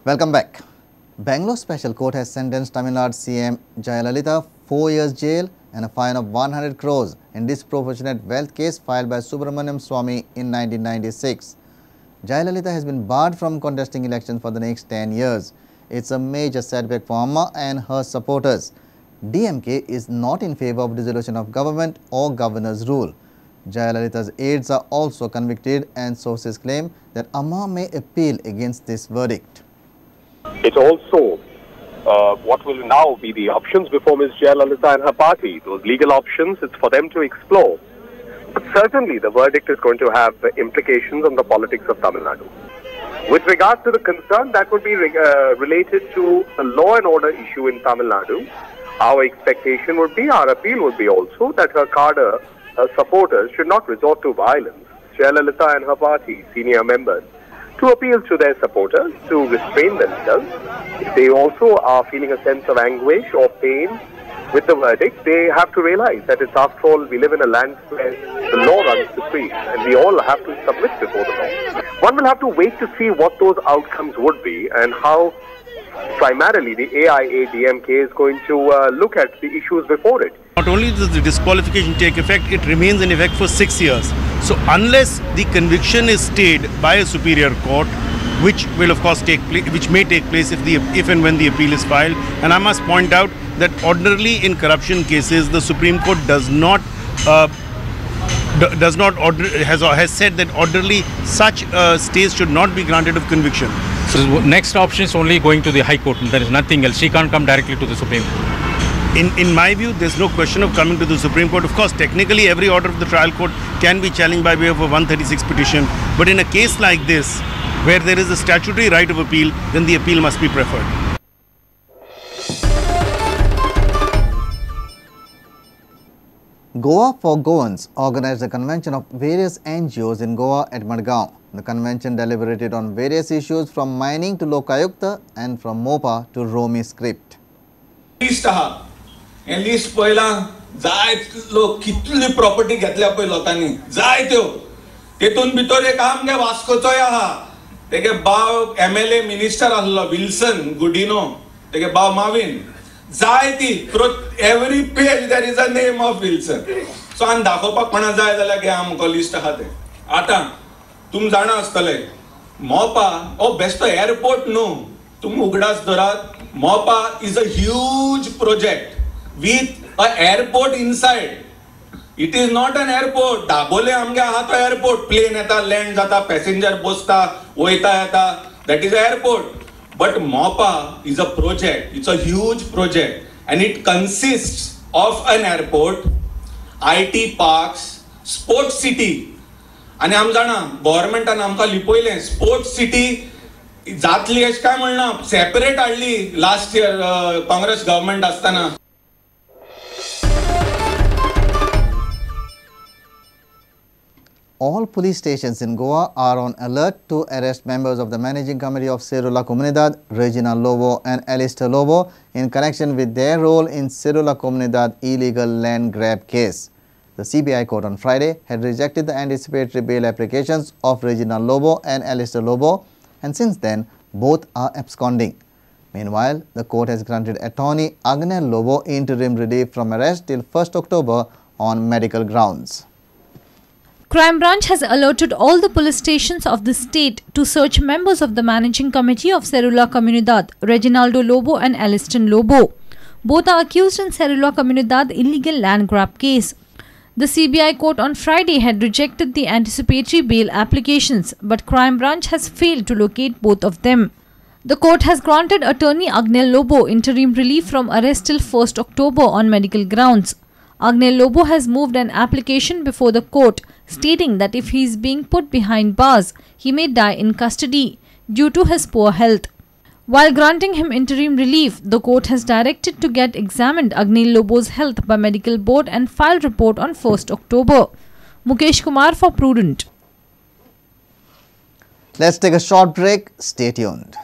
Welcome back. Bangalore Special Court has sentenced Tamil Nadu CM Jayalalitha 4 years jail and a fine of 100 crores in disproportionate wealth case filed by Subramaniam Swamy in 1996. Jayalalitha has been barred from contesting elections for the next 10 years. It's a major setback for Amma and her supporters. DMK is not in favor of dissolution of government or governor's rule. Jayalalitha's aides are also convicted and sources claim that Amma may appeal against this verdict. It's also what will now be the options before Ms. Jayalalitha and her party. Those legal options, it's for them to explore. But certainly the verdict is going to have implications on the politics of Tamil Nadu. With regard to the concern that would be related to the law and order issue in Tamil Nadu, our expectation would be, our appeal would be also that her cadre, her supporters should not resort to violence. Jayalalitha and her party, senior members, to appeal to their supporters to restrain themselves. If they also are feeling a sense of anguish or pain with the verdict, they have to realize that it's after all, we live in a land where the law runs supreme and we all have to submit before the law. One will have to wait to see what those outcomes would be and how primarily the AIA-DMK is going to look at the issues before it. Not only does the disqualification take effect, it remains in effect for 6 years. So unless the conviction is stayed by a superior court, which will of course take place, which may take place if and when the appeal is filed, and I must point out that ordinarily in corruption cases, the Supreme Court has said that ordinarily such stays should not be granted of conviction. So next option is only going to the High Court. There is nothing else. She can't come directly to the Supreme Court. In my view, there's no question of coming to the Supreme Court. Of course, technically every order of the trial court can be challenged by way of a 136 petition. But in a case like this, where there is a statutory right of appeal, then the appeal must be preferred. Goa for Goans organized a convention of various NGOs in Goa at Madgaon. The convention deliberated on various issues from mining to Lokayukta and from MOPA to Romi script. हे list पळयला जाय लोक कितली property घेतल्या पळय लोकांनी जाय त्यो तेतून भितर एक आमगे वास्कोचोय आहा तेगे बाव MLA मिनिस्टर आसलो विल्सन गुडिनो तेगे बाव माविन जाय ती every page there is a name of Wilson so आन दाखोवपाक कोणा जाय जाल्यार घे आमको लिस्ट आहा ते आता तुम जाणा आसतले मोपा ओ बेस्ट एअरपोर्ट न्हू तुम उगडास धरात Mopa is a huge project with an airport inside. It is not an airport. Dabole amge aha to airport. Plane eta, land jata, passenger bosta, oita eta. That is an airport. But MOPA is a project. It's a huge project. And it consists of an airport, IT parks, sports city. आणि आम जाणा गव्हर्नमेंटान आमकां लिपयलें sports city जातली अशें काय म्हणना separate हाडली last year Congress government आसतना. All police stations in Goa are on alert to arrest members of the managing committee of Serula Communidade, Reginald Lobo and Alistan Lobo in connection with their role in Serula Communidade illegal land grab case. The CBI court on Friday had rejected the anticipatory bail applications of Reginald Lobo and Alistan Lobo, and since then both are absconding. Meanwhile, the court has granted attorney Reginald Lobo interim relief from arrest till 1st October on medical grounds. Crime Branch has alerted all the police stations of the state to search members of the managing committee of Serula Communidade, Reginaldo Lobo and Alistan Lobo. Both are accused in Serula Communidade illegal land grab case. The CBI court on Friday had rejected the anticipatory bail applications, but Crime Branch has failed to locate both of them. The court has granted attorney Reginald Lobo interim relief from arrest till 1st October on medical grounds. Reginald Lobo has moved an application before the court stating that if he is being put behind bars, he may die in custody due to his poor health. While granting him interim relief, the court has directed to get examined Reginald Lobo's health by medical board and file report on 1st October. Mukesh Kumar for Prudent. Let's take a short break. Stay tuned.